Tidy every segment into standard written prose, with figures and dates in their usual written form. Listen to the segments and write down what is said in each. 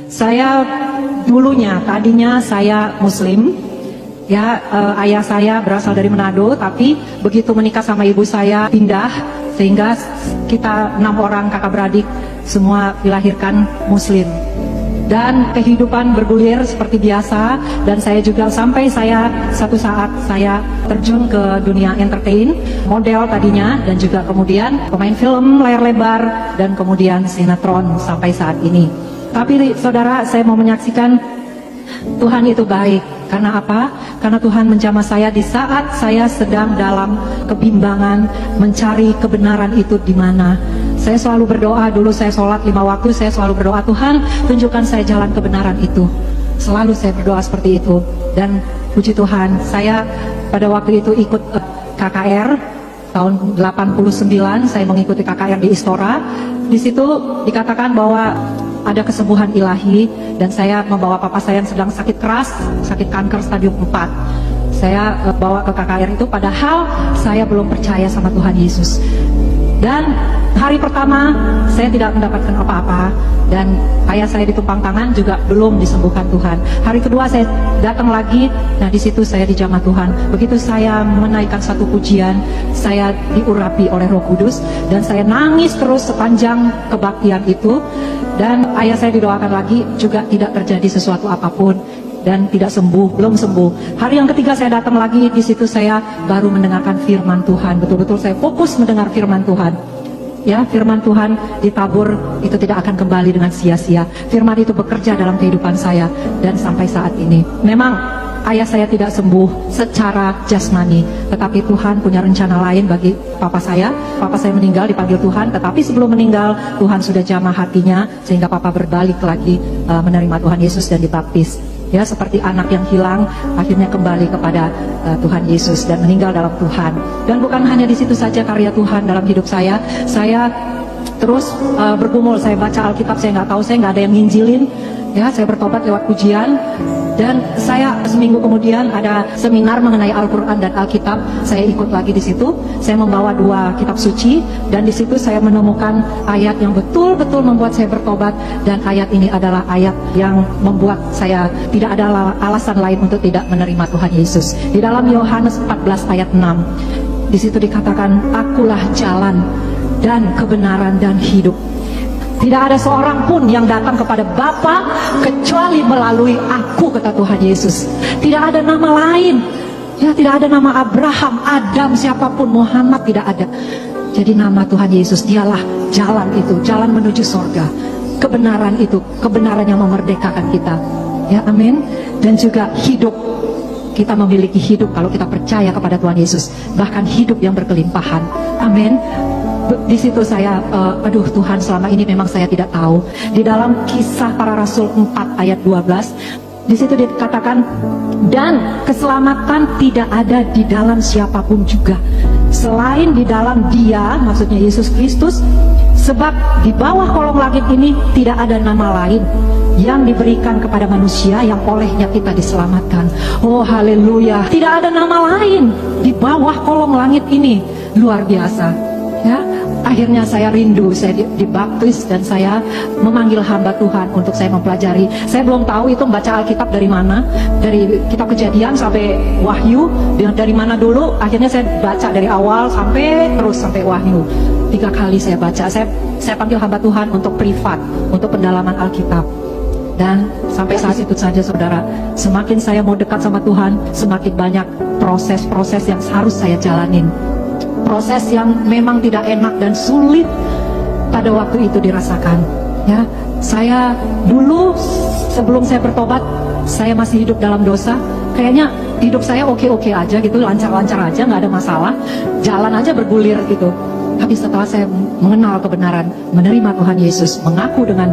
Saya tadinya saya Muslim, ya, ayah saya berasal dari Manado, tapi begitu menikah sama ibu saya pindah, sehingga kita 6 orang kakak beradik semua dilahirkan Muslim. Dan kehidupan bergulir seperti biasa, dan saya juga sampai satu saat saya terjun ke dunia entertain, model tadinya, dan juga kemudian pemain film layar lebar, dan kemudian sinetron sampai saat ini. Tapi saudara, saya mau menyaksikan Tuhan itu baik. Karena apa? Karena Tuhan menjamah saya di saat saya sedang dalam kebimbangan mencari kebenaran itu di mana. Saya selalu berdoa, dulu saya sholat 5 waktu, saya selalu berdoa, Tuhan tunjukkan saya jalan kebenaran itu. Selalu saya berdoa seperti itu. Dan puji Tuhan, saya pada waktu itu ikut KKR tahun 89, saya mengikuti KKR di Istora. Di situ dikatakan bahwa ada kesembuhan ilahi, dan saya membawa papa saya yang sedang sakit keras, sakit kanker stadium 4. Saya bawa ke KKR itu, padahal saya belum percaya sama Tuhan Yesus. Dan hari pertama saya tidak mendapatkan apa-apa, dan ayah saya ditumpang tangan juga belum disembuhkan Tuhan. Hari kedua saya datang lagi, nah di situ saya dijamah Tuhan. Begitu saya menaikkan satu pujian, saya diurapi oleh Roh Kudus, dan saya nangis terus sepanjang kebaktian itu. Dan ayah saya didoakan lagi, juga tidak terjadi sesuatu apapun, dan tidak sembuh, belum sembuh. Hari yang ketiga saya datang lagi, di situ saya baru mendengarkan firman Tuhan. Betul-betul saya fokus mendengar firman Tuhan. Ya, firman Tuhan ditabur itu tidak akan kembali dengan sia-sia. Firman itu bekerja dalam kehidupan saya, dan sampai saat ini. Memang ayah saya tidak sembuh secara jasmani, tetapi Tuhan punya rencana lain bagi papa saya. Papa saya meninggal, dipanggil Tuhan, tetapi sebelum meninggal Tuhan sudah jamah hatinya, sehingga papa berbalik lagi menerima Tuhan Yesus dan dibaptis. Ya, seperti anak yang hilang, akhirnya kembali kepada Tuhan Yesus dan meninggal dalam Tuhan. Dan bukan hanya di situ saja karya Tuhan dalam hidup saya terus bergumul. Saya baca Alkitab, saya nggak tahu, saya nggak ada yang nginjilin. Ya, saya bertobat lewat pujian, dan saya seminggu kemudian ada seminar mengenai Al-Quran dan Alkitab. Saya ikut lagi di situ. Saya membawa 2 kitab suci, dan di situ saya menemukan ayat yang betul-betul membuat saya bertobat, dan ayat ini adalah ayat yang membuat saya tidak ada alasan lain untuk tidak menerima Tuhan Yesus. Di dalam Yohanes 14 ayat 6, di situ dikatakan, akulah jalan dan kebenaran dan hidup. Tidak ada seorang pun yang datang kepada Bapa kecuali melalui aku, kata Tuhan Yesus. Tidak ada nama lain. Ya, tidak ada nama Abraham, Adam, siapapun, Muhammad, tidak ada. Jadi nama Tuhan Yesus, dialah jalan itu, jalan menuju surga. Kebenaran itu, kebenaran yang memerdekakan kita. Ya, amin. Dan juga hidup. Kita memiliki hidup kalau kita percaya kepada Tuhan Yesus. Bahkan hidup yang berkelimpahan. Amin. Di situ saya, aduh Tuhan, selama ini memang saya tidak tahu. Di dalam Kisah Para Rasul 4 ayat 12, di situ dikatakan, dan keselamatan tidak ada di dalam siapapun juga selain di dalam Dia, maksudnya Yesus Kristus, sebab di bawah kolong langit ini tidak ada nama lain yang diberikan kepada manusia yang olehnya kita diselamatkan. Oh haleluya, tidak ada nama lain di bawah kolong langit ini. Luar biasa. Ya, akhirnya saya rindu, saya dibaptis, dan saya memanggil hamba Tuhan untuk saya mempelajari. Saya belum tahu itu membaca Alkitab dari mana, dari kitab Kejadian sampai Wahyu, dari mana dulu. Akhirnya saya baca dari awal sampai Wahyu. 3 kali saya baca. Saya panggil hamba Tuhan untuk privat, untuk pendalaman Alkitab. Dan sampai saat itu saja, saudara, semakin saya mau dekat sama Tuhan, semakin banyak proses-proses yang harus saya jalanin. Proses yang memang tidak enak dan sulit pada waktu itu dirasakan. Ya, saya dulu sebelum saya bertobat, saya masih hidup dalam dosa. Kayaknya hidup saya oke-oke aja gitu, lancar-lancar aja, nggak ada masalah, jalan aja bergulir gitu. Tapi setelah saya mengenal kebenaran, menerima Tuhan Yesus, mengaku dengan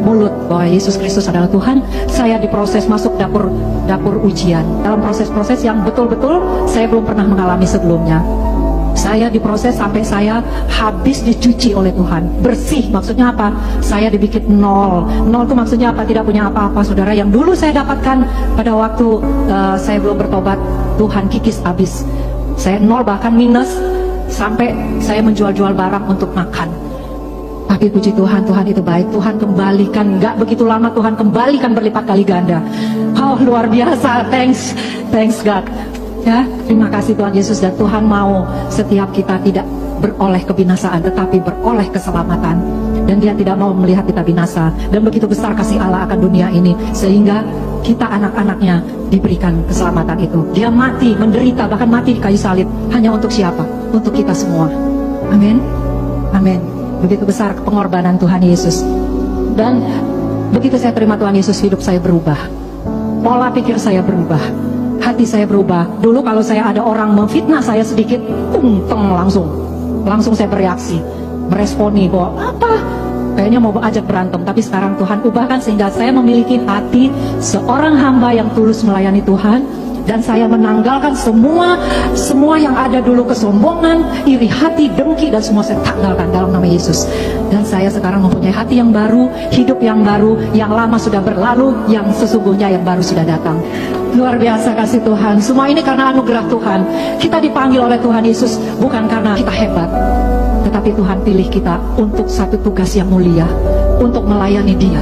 mulut bahwa Yesus Kristus adalah Tuhan, saya diproses masuk dapur ujian. Dalam proses-proses yang betul-betul saya belum pernah mengalami sebelumnya. Saya diproses sampai saya habis dicuci oleh Tuhan. Bersih, maksudnya apa? Saya dibikin nol. Nol itu maksudnya apa? Tidak punya apa-apa, saudara. Yang dulu saya dapatkan pada waktu saya belum bertobat, Tuhan kikis habis. Saya nol, bahkan minus, sampai saya menjual-jual barang untuk makan. Tapi puji Tuhan, Tuhan itu baik. Tuhan kembalikan, nggak begitu lama Tuhan kembalikan berlipat kali ganda. Oh, luar biasa. Thanks God. Ya, terima kasih Tuhan Yesus. Dan Tuhan mau setiap kita tidak beroleh kebinasaan, tetapi beroleh keselamatan. Dan Dia tidak mau melihat kita binasa. Dan begitu besar kasih Allah akan dunia ini, sehingga kita anak-anaknya diberikan keselamatan itu. Dia mati, menderita, bahkan mati di kayu salib. Hanya untuk siapa? Untuk kita semua. Amin. Amin. Begitu besar pengorbanan Tuhan Yesus. Dan begitu saya terima Tuhan Yesus, hidup saya berubah. Pola pikir saya berubah. Hati saya berubah. Dulu kalau saya ada orang memfitnah saya sedikit, langsung saya bereaksi, meresponi bahwa apa? Kayaknya mau ajak berantem. Tapi sekarang Tuhan ubahkan sehingga saya memiliki hati seorang hamba yang tulus melayani Tuhan. Dan saya menanggalkan semua yang ada dulu, kesombongan, iri hati, dengki, dan semua saya tanggalkan dalam nama Yesus. Dan saya sekarang mempunyai hati yang baru, hidup yang baru, yang lama sudah berlalu, yang sesungguhnya yang baru sudah datang. Luar biasa kasih Tuhan. Semua ini karena anugerah Tuhan. Kita dipanggil oleh Tuhan Yesus bukan karena kita hebat, tetapi Tuhan pilih kita untuk satu tugas yang mulia, untuk melayani Dia.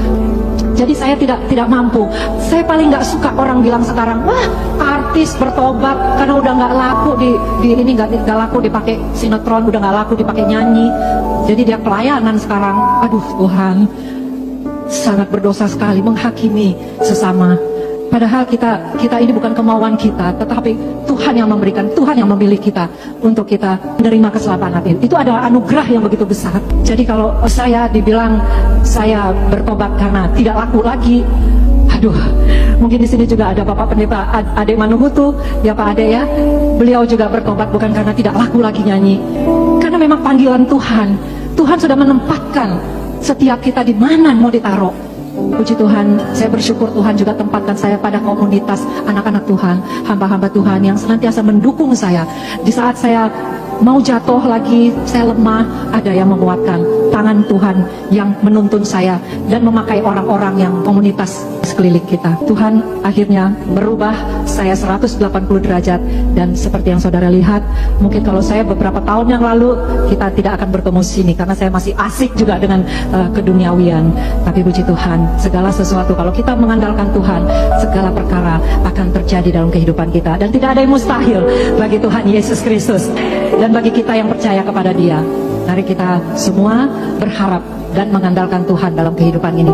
Jadi saya tidak mampu. Saya paling nggak suka orang bilang sekarang, wah artis bertobat karena udah nggak laku nggak laku dipakai sinetron, udah nggak laku dipakai nyanyi. Jadi dia pelayanan sekarang. Aduh Tuhan, sangat berdosa sekali menghakimi sesama. Padahal kita ini bukan kemauan kita, tetapi Tuhan yang memberikan, Tuhan yang memilih kita untuk kita menerima keselamatan itu. Itu adalah anugerah yang begitu besar. Jadi kalau saya dibilang saya bertobat karena tidak laku lagi, aduh, mungkin di sini juga ada Bapak Pendeta Ade Manuhutu, ya Pak Ade ya. Beliau juga bertobat bukan karena tidak laku lagi nyanyi, karena memang panggilan Tuhan. Tuhan sudah menempatkan setiap kita di mana mau ditaruh. Puji Tuhan, saya bersyukur Tuhan juga tempatkan saya pada komunitas anak-anak Tuhan, hamba-hamba Tuhan yang senantiasa mendukung saya. Di saat saya mau jatuh lagi, saya lemah, ada yang menguatkan. Tangan Tuhan yang menuntun saya dan memakai orang-orang yang komunitas sekeliling kita. Tuhan akhirnya merubah saya 180 derajat. Dan seperti yang saudara lihat, mungkin kalau saya beberapa tahun yang lalu, kita tidak akan bertemu sini karena saya masih asik juga dengan keduniawian. Tapi puji Tuhan, segala sesuatu kalau kita mengandalkan Tuhan, segala perkara akan terjadi dalam kehidupan kita. Dan tidak ada yang mustahil bagi Tuhan Yesus Kristus dan bagi kita yang percaya kepada Dia. Mari kita semua berharap dan mengandalkan Tuhan dalam kehidupan ini.